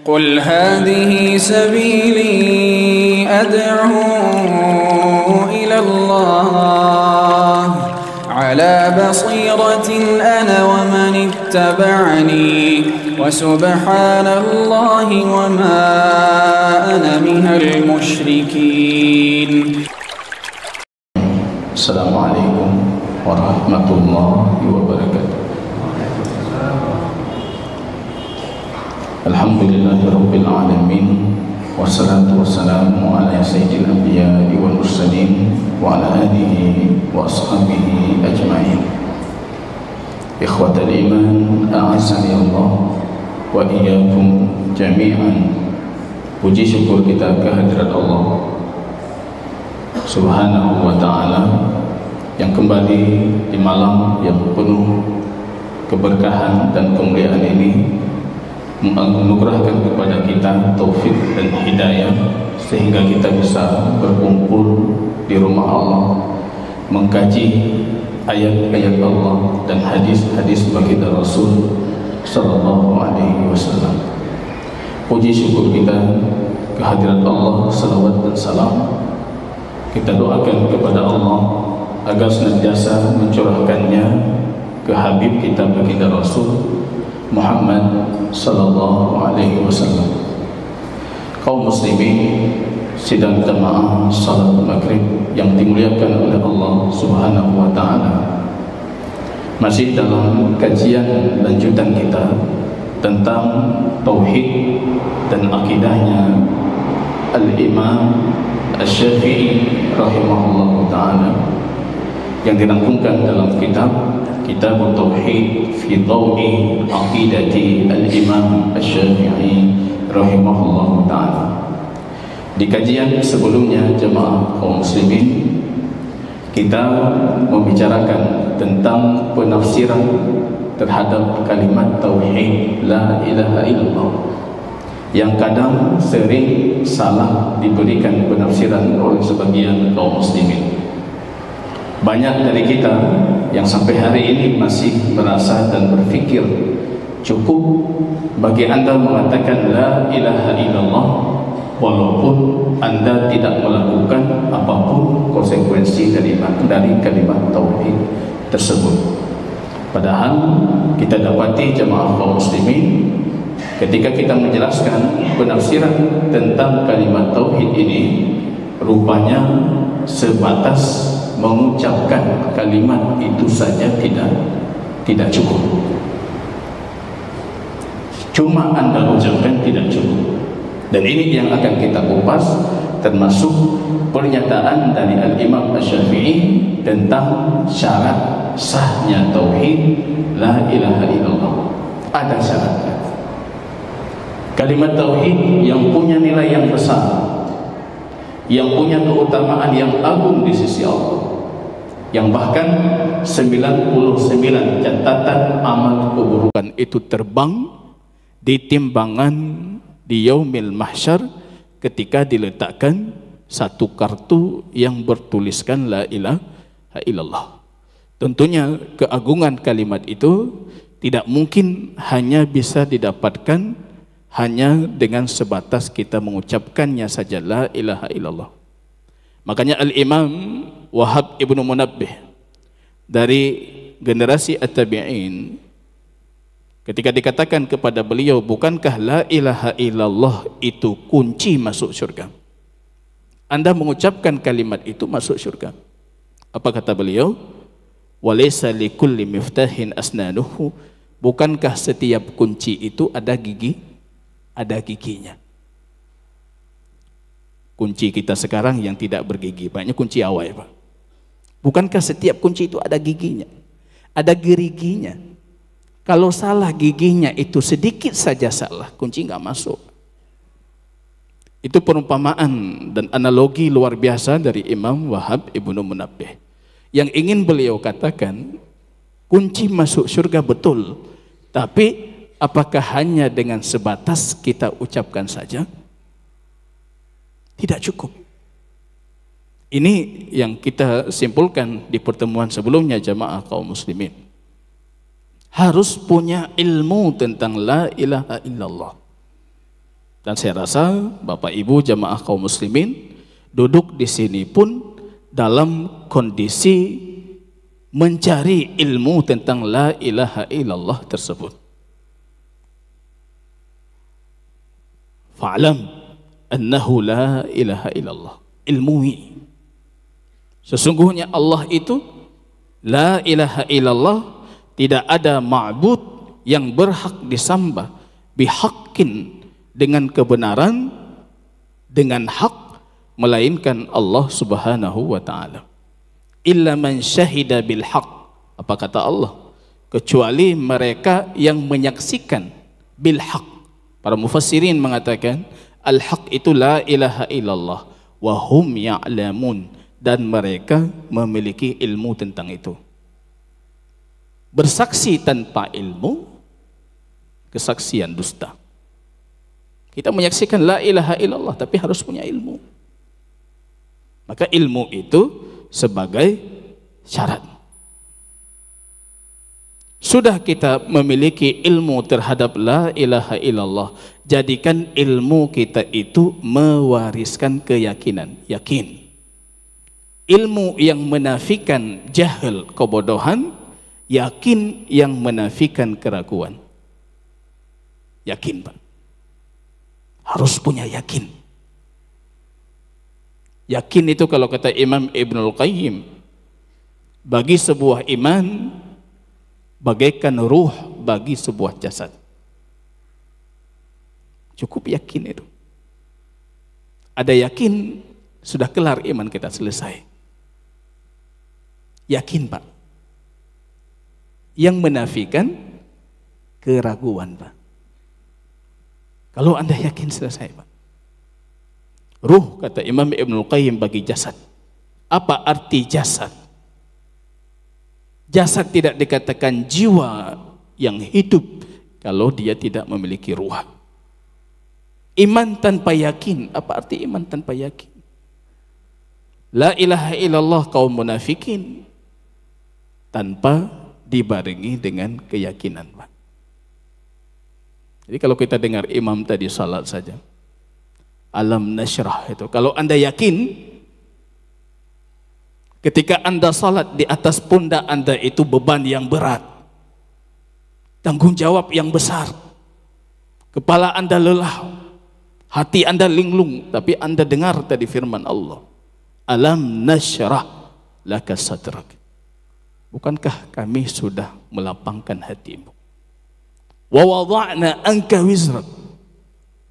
قل هذه سبيلي أدعو إلى الله على بصيرة أنا ومن اتبعني وسبحان الله وما أنا من المشركين. السلام عليكم ورحمة الله وبركاته. Alhamdulillahi Rabbil Alamin, wassalatu wassalamu ala sayyidil anbiya wal mursalin wa ala alihi wa ashabihi ajma'in. Ikhwatal iman, a'azzani Allah wa iyyakum jami'an. Puji syukur kita kehadirat Allah Subhanahu wa ta'ala yang kembali di malam yang penuh keberkahan dan kemuliaan ini menganugerahkan kepada kita taufik dan hidayah sehingga kita bisa berkumpul di rumah Allah mengkaji ayat-ayat Allah dan hadis-hadis baginda Rasul sallallahu alaihi wasallam. Puji syukur kita kehadirat Allah, salawat dan salam kita doakan kepada Allah agar senantiasa mencurahkannya ke Habib kita baginda Rasul Muhammad sallallahu alaihi wasallam. Kaum muslimin sidang jamaah salat maghrib yang dimuliakan oleh Allah Subhanahu wa taala. Masih dalam kajian lanjutan kita tentang tauhid dan akidahnya Al-Imam Asy-Syafi'i rahimahullahu taala yang dirangkumkan dalam kitab Tauhid fi Dawi Aqidati Al-Imam Asy-Syafi'i rahimahullahu taala. Di kajian sebelumnya jemaah kaum muslimin kita membicarakan tentang penafsiran terhadap kalimat tauhid la ilaha illallah yang kadang sering salah diberikan penafsiran oleh sebagian kaum muslimin. Banyak dari kita yang sampai hari ini masih merasa dan berfikir cukup bagi anda mengatakan la ilaha illallah walaupun anda tidak melakukan apapun konsekuensi dari kalimat tauhid tersebut. Padahal kita dapati jemaah kaum muslimin ketika kita menjelaskan penafsiran tentang kalimat tauhid ini rupanya sebatas mengucapkan kalimat itu saja tidak cukup. Cuma anda ucapkan tidak cukup. Dan ini yang akan kita kupas termasuk pernyataan dari Al-Imam Asy-Syafi'i tentang syarat sahnya tauhid la ilaha illallah. Ada syaratnya. Kalimat tauhid yang punya nilai yang besar, yang punya keutamaan yang agung di sisi Allah, yang bahkan 99 catatan amal keburukan itu terbang di timbangan di yaumil mahsyar ketika diletakkan satu kartu yang bertuliskan la ilaha illallah. Tentunya keagungan kalimat itu tidak mungkin hanya bisa didapatkan hanya dengan sebatas kita mengucapkannya saja la ilaha illallah. Makanya Al-Imam Wahab Ibnu Munabbih dari generasi At-Tabi'in ketika dikatakan kepada beliau, bukankah la ilaha illallah itu kunci masuk surga? Anda mengucapkan kalimat itu masuk surga. Apa kata beliau? Walaysa likulli miftahin asnanuhu, bukankah setiap kunci itu ada giginya? Kunci kita sekarang yang tidak bergigi, banyak kunci awal, Pak. Bukankah setiap kunci itu ada giginya? Ada geriginya. Kalau salah giginya itu sedikit saja salah, kunci nggak masuk. Itu perumpamaan dan analogi luar biasa dari Imam Wahab Ibnu Munabbih. Yang ingin beliau katakan, kunci masuk surga betul, tapi apakah hanya dengan sebatas kita ucapkan saja? Tidak cukup. Ini yang kita simpulkan di pertemuan sebelumnya jamaah kaum muslimin. Harus punya ilmu tentang la ilaha illallah. Dan saya rasa Bapak Ibu jamaah kaum muslimin duduk di sini pun dalam kondisi mencari ilmu tentang la ilaha illallah tersebut. Fa'lam annahu la ilaha illallah. Ilmui. Sesungguhnya Allah itu la ilaha illallah, tidak ada ma'bud yang berhak disembah bihaqqin, dengan kebenaran, dengan hak, melainkan Allah Subhanahu wa ta'ala. Illa man syahida bil haq. Apa kata Allah? Kecuali mereka yang menyaksikan bil haq. Para mufassirin mengatakan al haq itu la ilaha illallah wa hum ya'lamun, dan mereka memiliki ilmu tentang itu. Bersaksi tanpa ilmu, kesaksian dusta. Kita menyaksikan la ilaha illallah tapi harus punya ilmu. Maka ilmu itu sebagai syarat. Sudah kita memiliki ilmu terhadap la ilaha illallah, jadikan ilmu kita itu mewariskan keyakinan, yakin. Ilmu yang menafikan jahil, kebodohan, yakin yang menafikan keraguan. Yakin, Pak. Harus punya yakin. Yakin itu kalau kata Imam Ibnul Qayyim, bagi sebuah iman bagaikan ruh bagi sebuah jasad. Cukup yakin itu. Ada yakin, sudah kelar iman kita, selesai. Yakin, Pak. Yang menafikan keraguan, Pak. Kalau Anda yakin, selesai, Pak. Ruh, kata Imam Ibnul Qayyim, bagi jasad. Apa arti jasad? Jasad tidak dikatakan jiwa yang hidup kalau dia tidak memiliki ruh. Iman tanpa yakin. Apa arti iman tanpa yakin? La ilaha illallah kaum munafikin tanpa dibarengi dengan keyakinan, Pak. Jadi kalau kita dengar imam tadi salat saja, alam nasyrah itu, kalau Anda yakin ketika Anda salat di atas pundak Anda itu beban yang berat, tanggung jawab yang besar, kepala Anda lelah, hati Anda linglung, tapi Anda dengar tadi firman Allah, alam nasyrah laka sadrak. Bukankah kami sudah melapangkan hatimu? Wa wada'na anka wizrak.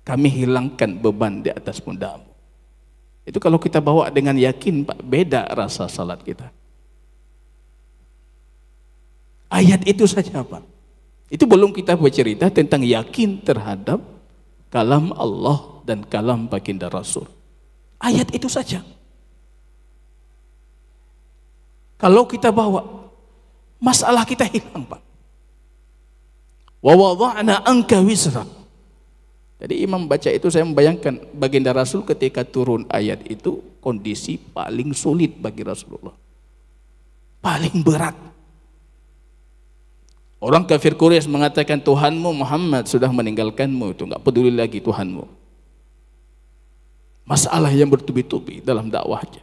Kami hilangkan beban di atas pundakmu. Itu kalau kita bawa dengan yakin, Pak, beda rasa salat kita. Ayat itu saja, Pak. Itu belum kita bercerita tentang yakin terhadap kalam Allah dan kalam baginda Rasul. Ayat itu saja. Kalau kita bawa, masalah kita hilang, Pak. Wa wada'na anka wizrak. Jadi imam baca itu, saya membayangkan baginda Rasul ketika turun ayat itu, kondisi paling sulit bagi Rasulullah. Paling berat. Orang kafir Quraisy mengatakan Tuhanmu Muhammad sudah meninggalkanmu, itu enggak peduli lagi Tuhanmu. Masalah yang bertubi-tubi dalam dakwahnya.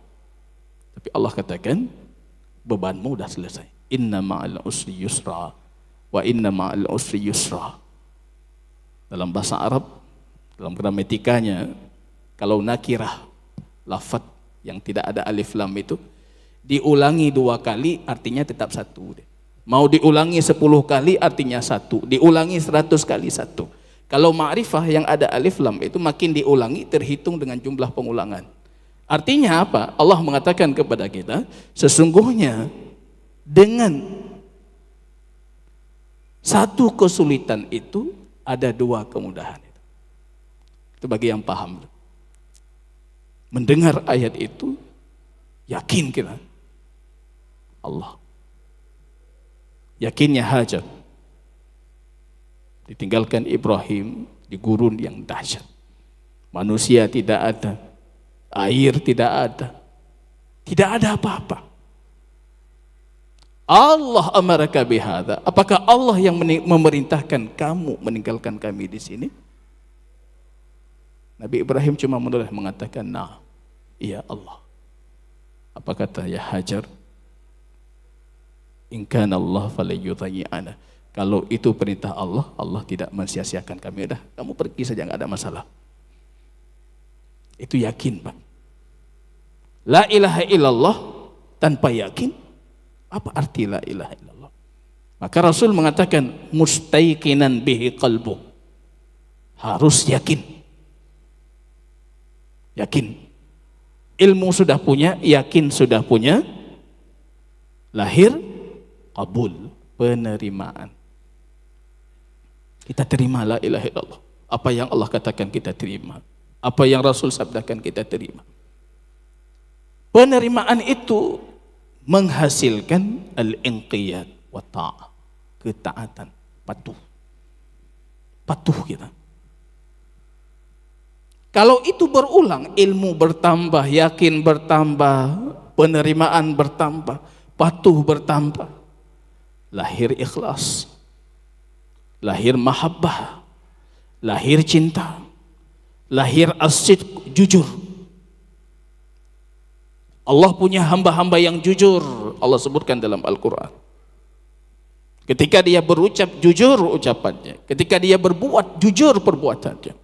Tapi Allah katakan bebanmu sudah selesai. Inna ma'al usri yusra wa inna ma'al usri yusra. Dalam bahasa Arab, dalam gramatikanya, kalau nakirah, lafaz yang tidak ada alif lam itu diulangi 2 kali artinya tetap satu. Mau diulangi 10 kali artinya satu, diulangi 100 kali satu. Kalau ma'rifah yang ada alif lam itu makin diulangi terhitung dengan jumlah pengulangan. Artinya apa? Allah mengatakan kepada kita, sesungguhnya dengan satu kesulitan itu ada 2 kemudahan. Itu bagi yang paham. Mendengar ayat itu, yakin kita Allah. Yakinnya Hajar ditinggalkan Ibrahim di gurun yang dahsyat. Manusia tidak ada, air tidak ada, tidak ada apa-apa. Allah amaraka bihadza. Apakah Allah yang memerintahkan kamu meninggalkan kami di sini? Nabi Ibrahim cuma menoleh mengatakan, nah, ya Allah. Apa kata ya Hajar? In kana Allah falyudayyi'ana. Kalau itu perintah Allah, Allah tidak mensia-siakan kami. Udah, kamu pergi saja, enggak ada masalah. Itu yakin, Pak. La ilaha illallah tanpa yakin, apa arti la ilaha illallah? Maka Rasul mengatakan mustaiqinan bihi qalbu. Harus yakin. Yakin. Ilmu sudah punya, yakin sudah punya. Lahir qabul, penerimaan. Kita terima la ilaha illallah. Apa yang Allah katakan kita terima. Apa yang Rasul sabdakan kita terima. Penerimaan itu menghasilkan al-inqiyad wa ta'ah, ketaatan, patuh. Patuh kita. Kalau itu berulang, ilmu bertambah, yakin bertambah, penerimaan bertambah, patuh bertambah. Lahir ikhlas, lahir mahabbah, lahir cinta, lahir as-sidq, jujur. Allah punya hamba-hamba yang jujur, Allah sebutkan dalam Al-Quran. Ketika dia berucap, jujur ucapannya. Ketika dia berbuat, jujur perbuatannya.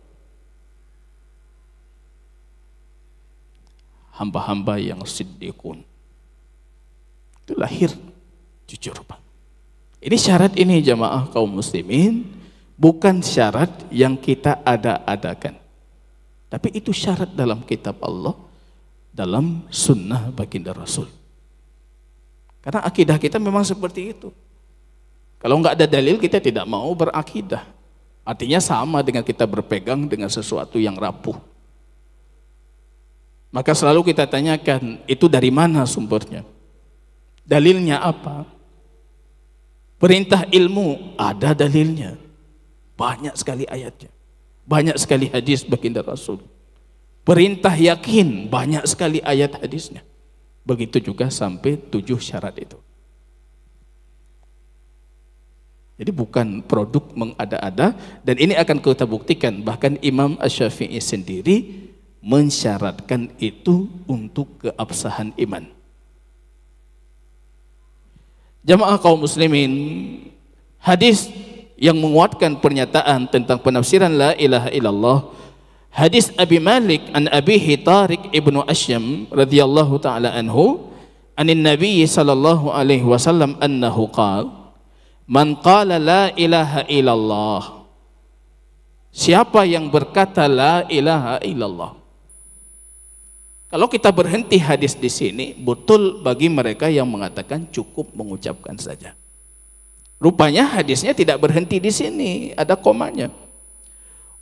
Hamba-hamba yang siddiqun, itu lahir jujur, Pak. Ini syarat ini jamaah kaum muslimin, bukan syarat yang kita ada-adakan. Tapi itu syarat dalam kitab Allah, dalam sunnah baginda Rasul. Karena akidah kita memang seperti itu. Kalau nggak ada dalil, kita tidak mau berakidah. Artinya sama dengan kita berpegang dengan sesuatu yang rapuh. Maka selalu kita tanyakan, itu dari mana sumbernya? Dalilnya apa? Perintah ilmu, ada dalilnya. Banyak sekali ayatnya. Banyak sekali hadis baginda Rasul. Perintah yakin, banyak sekali ayat hadisnya. Begitu juga sampai 7 syarat itu. Jadi bukan produk mengada-ada, dan ini akan kita buktikan. Bahkan Imam Asy-Syafi'i sendiri mensyaratkan itu untuk keabsahan iman. Jamaah kaum muslimin, hadis yang menguatkan pernyataan tentang penafsiran la ilaha illallah, hadis Abi Malik an Abihi Tariq ibnu Asyam radhiyallahu ta'ala anhu, anin Nabi sallallahu alaihi wasallam annahu qala, man qala la ilaha illallah, siapa yang berkata la ilaha illallah. Kalau kita berhenti hadis di sini, betul bagi mereka yang mengatakan cukup mengucapkan saja. Rupanya hadisnya tidak berhenti di sini, ada komanya.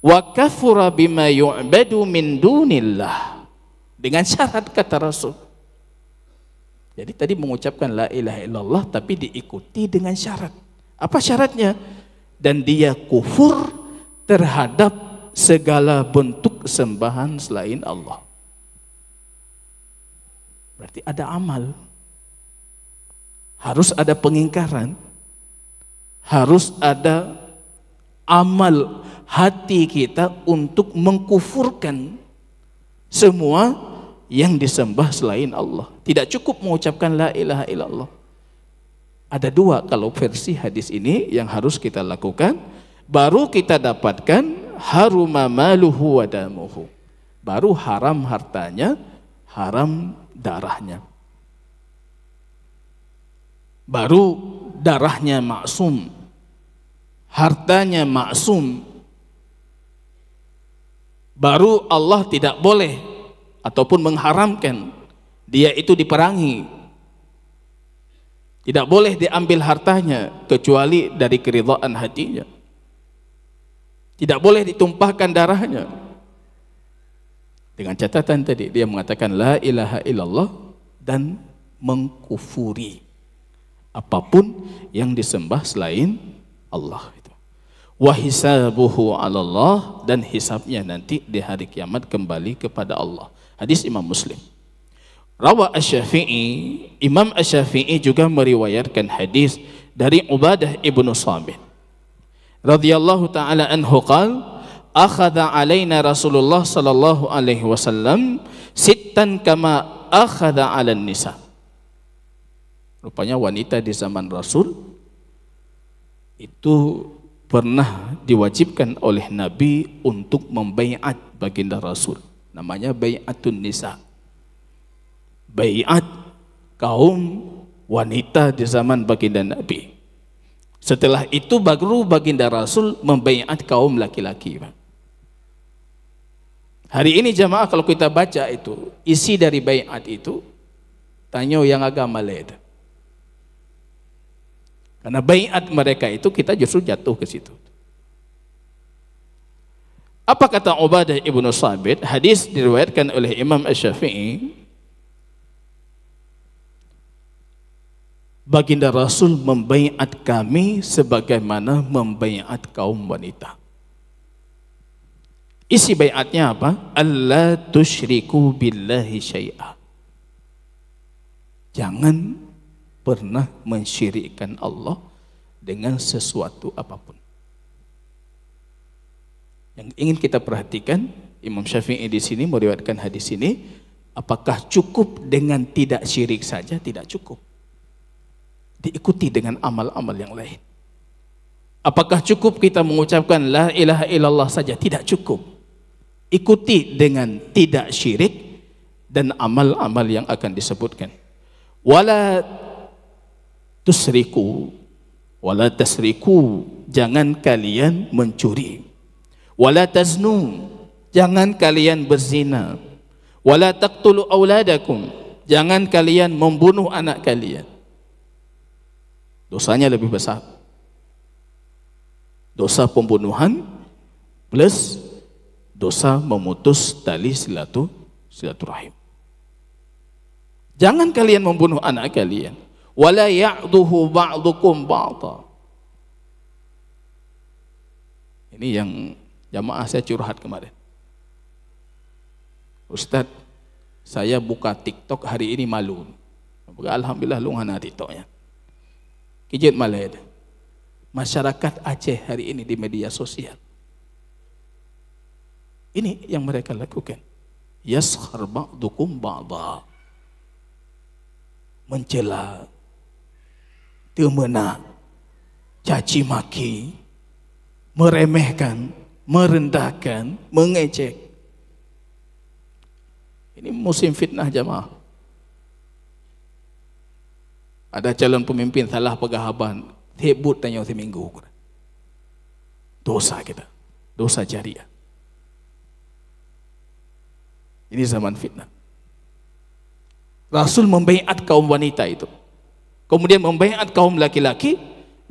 Wa kafura bima yu'badu min dunillah, dengan syarat kata Rasul. Jadi tadi mengucapkan la ilaha illallah tapi diikuti dengan syarat. Apa syaratnya? Dan dia kufur terhadap segala bentuk sembahan selain Allah. Berarti ada amal, harus ada pengingkaran, harus ada amal hati kita untuk mengkufurkan semua yang disembah selain Allah. Tidak cukup mengucapkan la ilaha illallah. Ada 2 kalau versi hadis ini yang harus kita lakukan, baru kita dapatkan haruma maluhu wa damuhu, baru haram hartanya, haram darahnya, baru darahnya maksum, hartanya maksum, baru Allah tidak boleh ataupun mengharamkan dia itu diperangi, tidak boleh diambil hartanya kecuali dari keridhaan hatinya, tidak boleh ditumpahkan darahnya. Dengan catatan tadi dia mengatakan la ilaha illallah dan mengkufuri apapun yang disembah selain Allah itu. Wa hisabuhu 'ala Allah, dan hisabnya nanti di hari kiamat kembali kepada Allah. Hadis Imam Muslim. Rawa Asy-Syafi'i, Imam Asy-Syafi'i juga meriwayatkan hadis dari Ubadah ibnu Samit radhiyallahu taala anhu qala akhadha alaina Rasulullah sallallahu alaihi wasallam sittan kama akhadha 'alan nisa. Rupanya wanita di zaman Rasul itu pernah diwajibkan oleh Nabi untuk membaiat baginda Rasul. Namanya bai'atun nisa. Baiat kaum wanita di zaman baginda Nabi. Setelah itu baru baginda Rasul membaiat kaum laki-laki. Hari ini jamaah kalau kita baca itu, isi dari baiat itu, tanya yang agama lain. Karena baiat mereka itu kita justru jatuh ke situ. Apa kata Ubadah ibnu Sabit? Hadis diriwayatkan oleh Imam Asy-Syafi'i. Baginda Rasul membaiat kami sebagaimana membaiat kaum wanita. Isi baiatnya apa? Allah tusyriku billahi syai'a. Jangan pernah mensyirikkan Allah dengan sesuatu apapun. Yang ingin kita perhatikan, Imam Syafi'i di sini meriwayatkan hadis ini, apakah cukup dengan tidak syirik saja? Tidak cukup. Diikuti dengan amal-amal yang lain. Apakah cukup kita mengucapkan la ilaha illallah saja? Tidak cukup. Ikuti dengan tidak syirik dan amal-amal yang akan disebutkan. Wala tusriku, wala tasriku, jangan kalian mencuri. Wala taznu, jangan kalian berzina. Wala taqtulu auladakum, jangan kalian membunuh anak kalian. Dosanya lebih besar. Dosa pembunuhan plus dosa memutus tali silaturahim. Jangan kalian membunuh anak kalian. Wala ya'duhu ba'dukum ba'da. Ini yang jamaah saya curhat kemarin. Ustaz, saya buka TikTok hari ini malu. Alhamdulillah lu ngana TikToknya. Kijit malah. Masyarakat Aceh hari ini di media sosial. Ini yang mereka lakukan. Yaskhar ba'dukum ba'da. Mencela, temena, caci maki, meremehkan, merendahkan, mengejek. Ini musim fitnah jamaah. Ada calon pemimpin salah pegahaban, hebut tanya seminggu. Dosa kita, dosa jariah. Ini zaman fitnah. Rasul membaiat kaum wanita itu. Kemudian membaiat kaum laki-laki,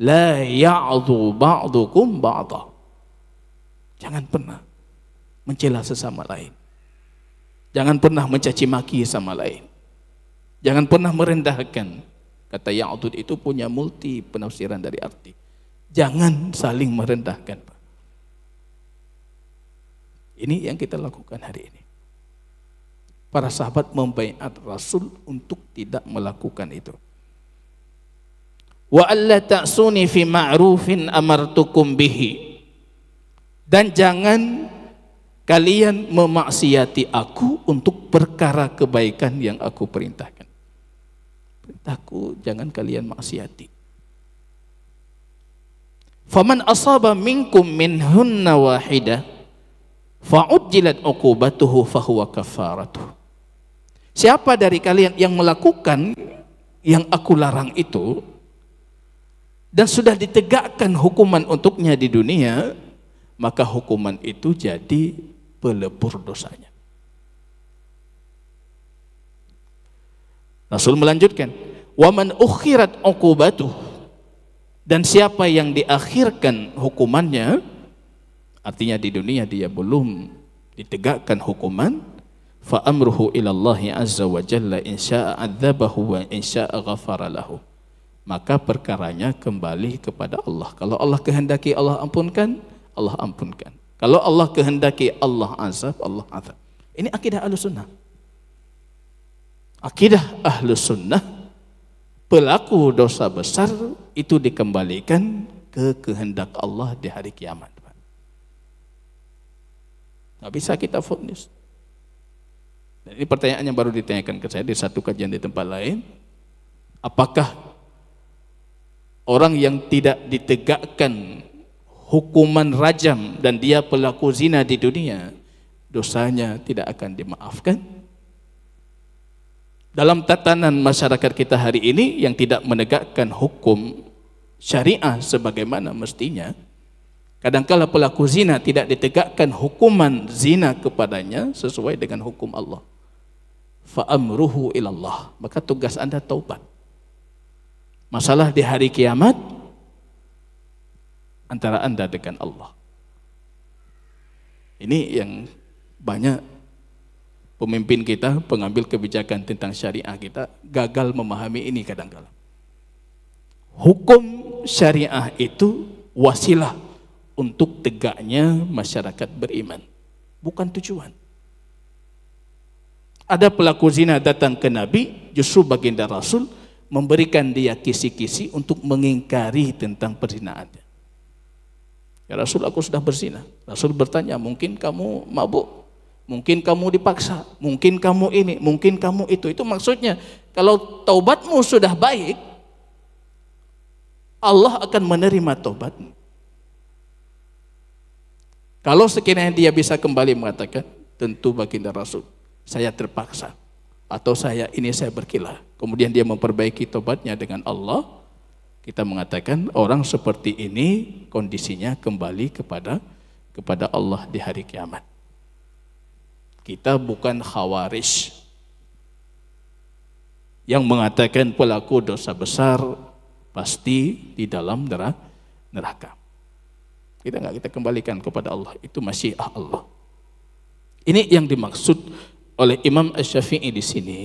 la ya'dhu ba'dukum ba'da. Jangan pernah mencela sesama lain. Jangan pernah mencaci maki sama lain. Jangan pernah merendahkan. Kata ya'dud itu punya multi penafsiran dari arti. Jangan saling merendahkan. Ini yang kita lakukan hari ini. Para sahabat membaiat Rasul untuk tidak melakukan itu. Wa alla ta'suni fi ma'rufin amartukum bihi. Dan jangan kalian memaksiati aku untuk perkara kebaikan yang aku perintahkan. Perintahku jangan kalian maksiati. Faman asaba minkum minhunna wahidah fa'ujjilat uqubatuhu fahuwa kafaratuh. Siapa dari kalian yang melakukan yang aku larang itu dan sudah ditegakkan hukuman untuknya di dunia, maka hukuman itu jadi pelebur dosanya. Rasul melanjutkan, wa man ukhirat uqubatuh, dan siapa yang diakhirkan hukumannya, artinya di dunia dia belum ditegakkan hukuman, fa amruhu ila Allah azza wa jalla in syaa'a 'adzabahu wa in syaa'a ghafara lahu. Maka perkaranya kembali kepada Allah. Kalau Allah kehendaki Allah ampunkan, Allah ampunkan. Kalau Allah kehendaki Allah azab, Allah azab. Ini akidah Ahlussunnah. Akidah Ahlussunnah, pelaku dosa besar itu dikembalikan ke kehendak Allah di hari kiamat. Nggak bisa kita vonis. Dan ini pertanyaan yang baru ditanyakan ke saya di satu kajian di tempat lain. Apakah orang yang tidak ditegakkan hukuman rajam dan dia pelaku zina di dunia, dosanya tidak akan dimaafkan? Dalam tatanan masyarakat kita hari ini yang tidak menegakkan hukum syariah sebagaimana mestinya, kadangkala pelaku zina tidak ditegakkan hukuman zina kepadanya sesuai dengan hukum Allah. Fa amruhu ilallah, maka tugas Anda taubat. Masalah di hari kiamat antara Anda dengan Allah. Ini yang banyak pemimpin kita, pengambil kebijakan tentang syariah kita gagal memahami ini kadang-kala. Hukum syariah itu wasilah untuk tegaknya masyarakat beriman, bukan tujuan. Ada pelaku zina datang ke Nabi, justru baginda Rasul memberikan dia kisi-kisi untuk mengingkari tentang perzinaannya. Ya Rasul, aku sudah berzina. Rasul bertanya, mungkin kamu mabuk, mungkin kamu dipaksa, mungkin kamu ini, mungkin kamu itu. Itu maksudnya, kalau taubatmu sudah baik, Allah akan menerima taubatmu. Kalau sekiranya dia bisa kembali mengatakan, tentu baginda Rasul, saya terpaksa, atau saya berkilah. Kemudian dia memperbaiki taubatnya dengan Allah. Kita mengatakan orang seperti ini kondisinya kembali kepada Allah di hari kiamat. Kita bukan khawarij yang mengatakan pelaku dosa besar pasti di dalam neraka. Kita kembalikan kepada Allah, itu masyiah Allah. Ini yang dimaksud oleh Imam Asy-Syafi'i di sini.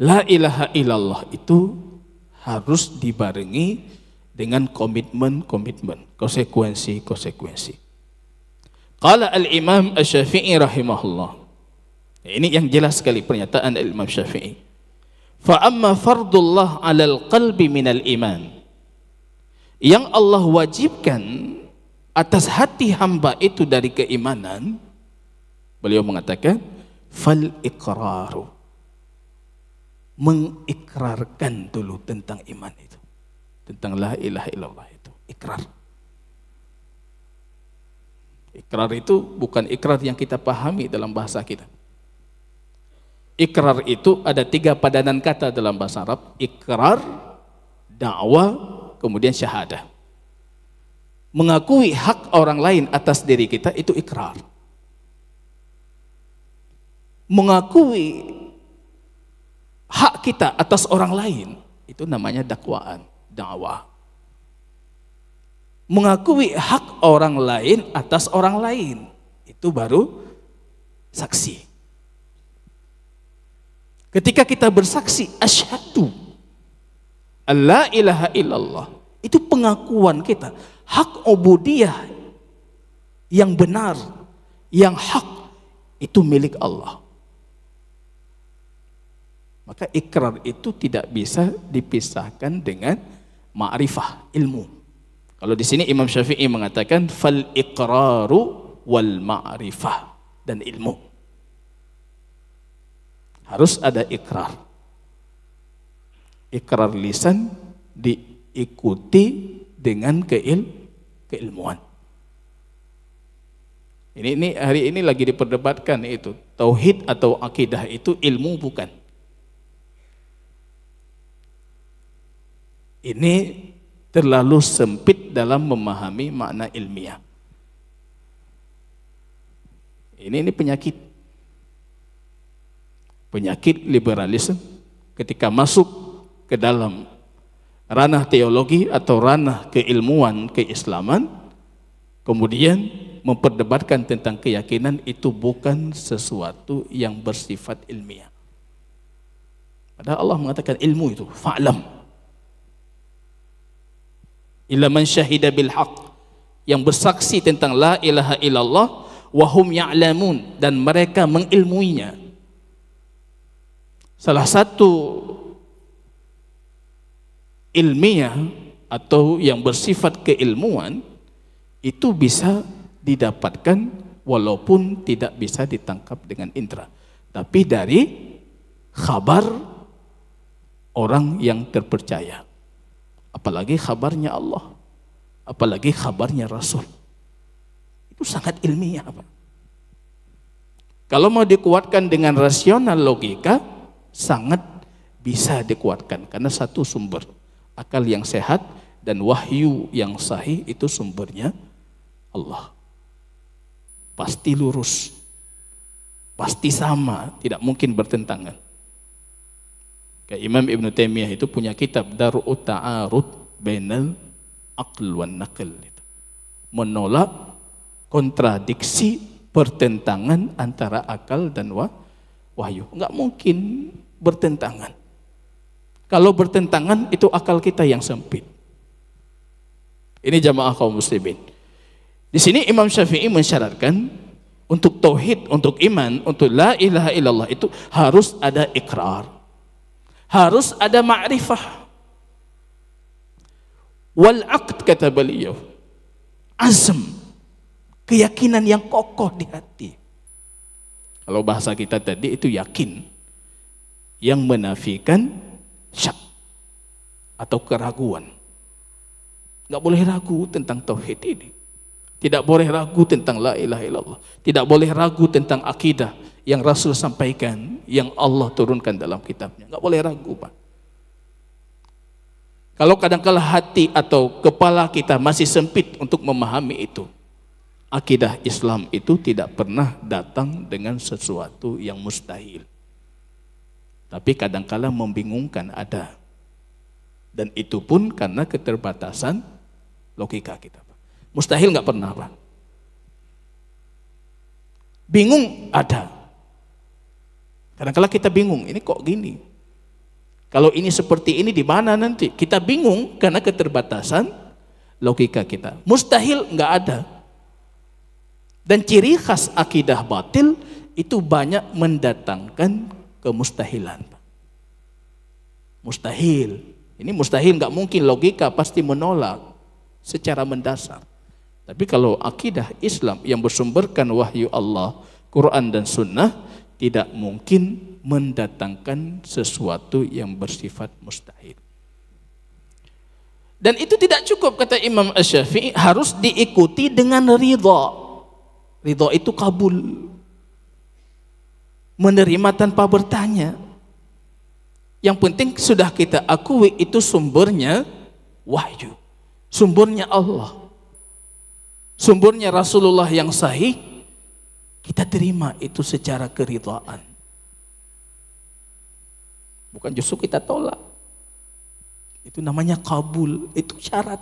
La ilaha illallah itu harus dibarengi dengan komitmen-komitmen, konsekuensi-konsekuensi. Qala al-Imam Asy-Syafi'i rahimahullah. Ini yang jelas sekali pernyataan Imam Syafi'i. Fa amma fardullah 'alal qalbi minal iman. Yang Allah wajibkan atas hati hamba itu dari keimanan, beliau mengatakan fal iqraru, mengikrarkan dulu tentang iman itu, tentang la ilaha illallah itu, ikrar. Ikrar itu bukan ikrar yang kita pahami dalam bahasa kita. Ikrar itu ada 3 padanan kata dalam bahasa Arab: ikrar, dakwah, kemudian syahadah. Mengakui hak orang lain atas diri kita itu ikrar. Mengakui hak kita atas orang lain itu namanya dakwaan, dakwah. Mengakui hak orang lain atas orang lain itu baru saksi. Ketika kita bersaksi asyhadu alla ilaha illallah, itu pengakuan kita hak ubudiyah yang benar, yang hak itu milik Allah. Maka ikrar itu tidak bisa dipisahkan dengan ma'rifah, ilmu. Kalau di sini Imam Syafi'i mengatakan fal iqraru wal ma'rifah, dan ilmu. Harus ada ikrar. Ikrar lisan diikuti dengan keilmuan. Ini hari ini lagi diperdebatkan itu, tauhid atau akidah itu ilmu bukan. Ini terlalu sempit dalam memahami makna ilmiah. Ini penyakit. Penyakit liberalisme ketika masuk ke dalam ranah teologi atau ranah keilmuan keislaman, kemudian memperdebatkan tentang keyakinan itu bukan sesuatu yang bersifat ilmiah. Padahal Allah mengatakan ilmu itu fa'lam illa man syahida bil haq, yang bersaksi tentang la ilaha illallah wa hum ya'lamun, dan mereka mengilmuinya. Salah satu ilmiah atau yang bersifat keilmuan itu bisa didapatkan walaupun tidak bisa ditangkap dengan indera, tapi dari khabar orang yang terpercaya, apalagi khabarnya Allah, apalagi khabarnya Rasul. Itu sangat ilmiah, Pak. Kalau mau dikuatkan dengan rasional logika, sangat bisa dikuatkan karena satu sumber, akal yang sehat dan wahyu yang sahih itu sumbernya Allah. Pasti lurus, pasti sama, tidak mungkin bertentangan. Kayak Imam Ibn Taimiyah itu punya kitab Dar'ut Ta'arud Bainal Aql wan Naql, menolak kontradiksi pertentangan antara akal dan wahyu. Enggak mungkin bertentangan. Kalau bertentangan itu akal kita yang sempit. Ini jamaah kaum muslimin. Di sini Imam Syafi'i mensyaratkan untuk tauhid, untuk iman, untuk la ilaha illallah itu harus ada ikrar, harus ada ma'rifah. Wal aqd, kata beliau, azm, keyakinan yang kokoh di hati. Kalau bahasa kita tadi itu yakin yang menafikan syak atau keraguan. Nggak boleh ragu tentang tauhid ini. Tidak boleh ragu tentang la ilaha illallah. Tidak boleh ragu tentang akidah yang Rasul sampaikan, yang Allah turunkan dalam kitabnya. Nggak boleh ragu, Pak. Kalau kadang-kala hati atau kepala kita masih sempit untuk memahami itu, akidah Islam itu tidak pernah datang dengan sesuatu yang mustahil. Tapi kadang-kala membingungkan ada. Dan itu pun karena keterbatasan logika kita. Mustahil nggak pernah, Pak. Bingung ada. Kadang-kala kita bingung, ini kok gini? Kalau ini seperti ini di mana nanti? Kita bingung karena keterbatasan logika kita. Mustahil nggak ada. Dan ciri khas akidah batil itu banyak mendatangkan kemustahilan. Mustahil. Ini mustahil, nggak mungkin, logika pasti menolak secara mendasar. Tapi kalau akidah Islam yang bersumberkan wahyu Allah, Quran dan Sunnah, tidak mungkin mendatangkan sesuatu yang bersifat mustahil. Dan itu tidak cukup, kata Imam Asy-Syafi'i, harus diikuti dengan ridha. Ridha itu kabul, menerima tanpa bertanya. Yang penting sudah kita akui itu sumbernya wahyu, sumbernya Allah, sumbernya Rasulullah yang sahih, kita terima itu secara keridhaan. Bukan justru kita tolak. Itu namanya kabul, itu syarat.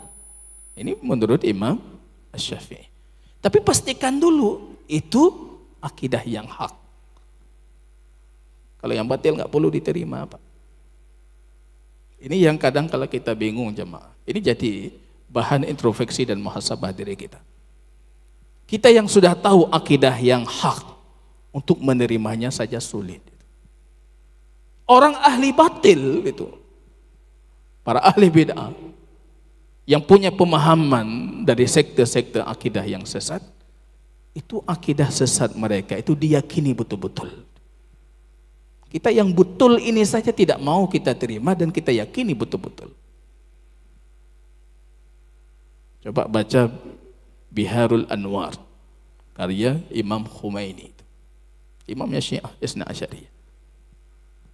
Ini menurut Imam Asy-Syafi'i. Tapi pastikan dulu itu akidah yang hak. Kalau yang batil nggak perlu diterima, Pak. Ini yang kadang kalau kita bingung, jemaah. Ini jadi bahan introspeksi dan muhasabah diri kita. Kita yang sudah tahu akidah yang hak, untuk menerimanya saja sulit. Orang ahli batil itu, para ahli bid'ah yang punya pemahaman dari sekte-sekte akidah yang sesat, itu akidah sesat mereka itu diyakini betul-betul. Kita yang betul ini saja tidak mau kita terima dan kita yakini betul-betul. Coba baca Biharul Anwar, karya Imam Khomeini, imamnya Syiah Isna Asyariyah.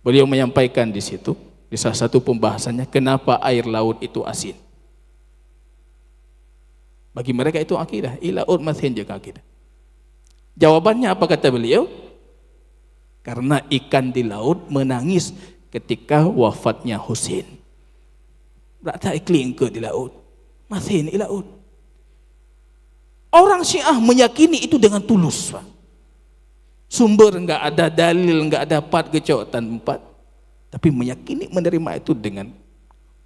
Beliau menyampaikan di situ, di salah satu pembahasannya, kenapa air laut itu asin. Bagi mereka itu akidah, ilaut mathin juga akidah. Jawabannya apa kata beliau? Karena ikan di laut menangis ketika wafatnya Husain. Berarti iklim ke di laut, mathin di laut. Orang Syiah meyakini itu dengan tulus, Pak. Sumber enggak ada, dalil enggak ada, pat kecotan empat, tapi meyakini, menerima itu dengan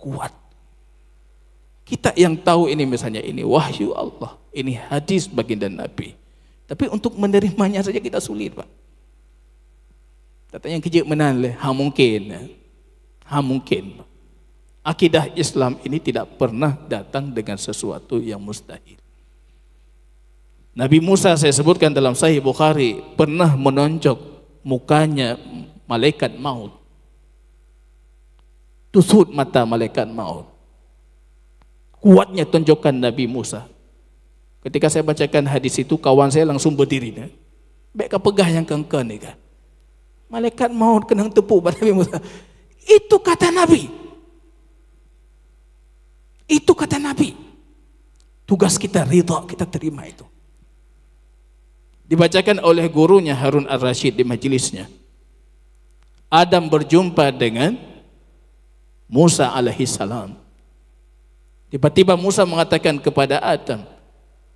kuat. Kita yang tahu ini misalnya ini wahyu Allah, ini hadis baginda Nabi, tapi untuk menerimanya saja kita sulit, Pak. Katanya kejik menanleh, mungkin, mungkin. Akidah Islam ini tidak pernah datang dengan sesuatu yang mustahil. Nabi Musa, saya sebutkan dalam Sahih Bukhari, pernah menonjok mukanya malaikat maut, tusuk mata malaikat maut. Kuatnya tonjokan Nabi Musa. Ketika saya bacakan hadis itu, kawan saya langsung berdiri. Baik kau pegah yang kengkang ni kan. Malaikat maut kena tepuk pada Nabi Musa. Itu kata Nabi. Itu kata Nabi. Tugas kita ridha, kita terima itu. Dibacakan oleh gurunya Harun Ar-Rasyid di majelisnya. Adam berjumpa dengan Musa alaihi salam. Tiba-tiba Musa mengatakan kepada Adam,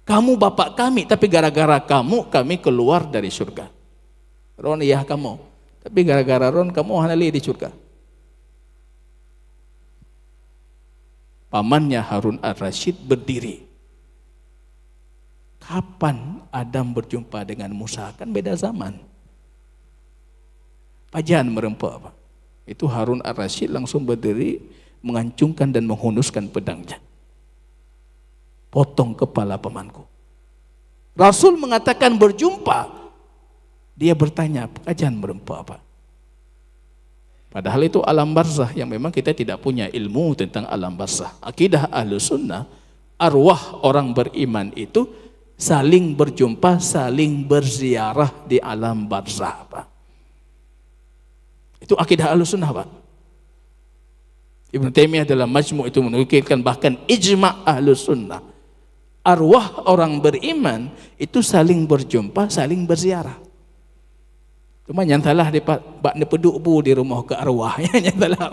kamu bapak kami, tapi gara-gara kamu kami keluar dari surga. Ron, iya kamu, tapi gara-gara Ron kamu hanali di surga. Pamannya Harun Ar-Rasyid berdiri. Kapan Adam berjumpa dengan Musa? Kan beda zaman. Pajan merempak, Pak. Itu Harun Ar-Rasyid langsung berdiri, mengancungkan dan menghunuskan pedangnya. Potong kepala pamanku. Rasul mengatakan berjumpa. Dia bertanya, pajan merempak, Pak. Padahal itu alam barzah yang memang kita tidak punya ilmu tentang alam barzah. Akidah Ahlus Sunnah, arwah orang beriman itu saling berjumpa, saling berziarah di alam barzah, Pak. Itu akidah Ahlus Sunnah, Pak. Ibn Taimiyah dalam Majmu' itu menukilkan bahkan ijma' Ahlus Sunnah. Arwah orang beriman itu saling berjumpa, saling berziarah. Cuma yang salah dia bak ne peduk bu di rumah ke arwah yang salah.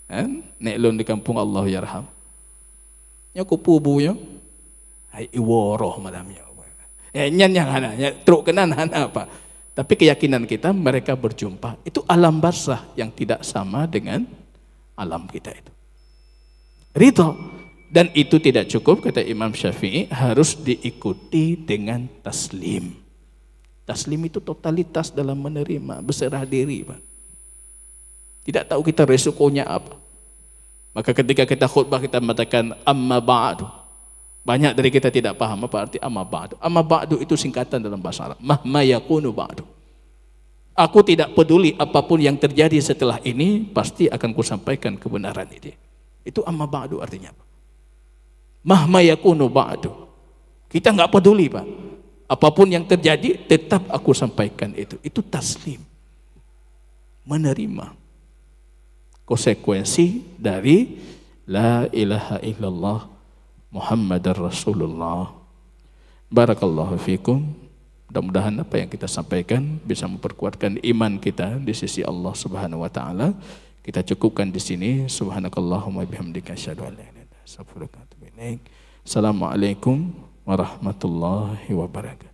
Kan? Nek lon di kampung Allah yarham. Nya kupu bu nya. Ai iworoh malamnya. Nyan yang hana, truk kenan hana apa. Tapi keyakinan kita mereka berjumpa. Itu alam barzah yang tidak sama dengan alam kita itu. Ridha. Dan itu tidak cukup, kata Imam Syafi'i, harus diikuti dengan taslim. Taslim itu totalitas dalam menerima, berserah diri, Pak. Tidak tahu kita resikonya apa. Maka ketika kita khutbah kita mengatakan amma ba'du. Banyak dari kita tidak paham apa arti amma ba'du. Amma ba'du itu singkatan dalam bahasa Arab. Mahma yakunu ba'du. Aku tidak peduli apapun yang terjadi setelah ini, pasti akan kusampaikan kebenaran ini. Itu amma ba'du artinya apa? Mahma yakunu ba'du. Kita enggak peduli, Pak. Apapun yang terjadi, tetap aku sampaikan itu. Itu taslim. Menerima konsekuensi dari la ilaha illallah Muhammadar Rasulullah. Barakallahu fikum. Mudah-mudahan apa yang kita sampaikan bisa memperkuatkan iman kita di sisi Allah Subhanahu wa taala. Kita cukupkan di sini. Subhanakallahumma bihamdika asyhadu an la ilaha illa anta astaghfiruka wa atubu ilaik. Assalamualaikum warahmatullahi wabarakatuh.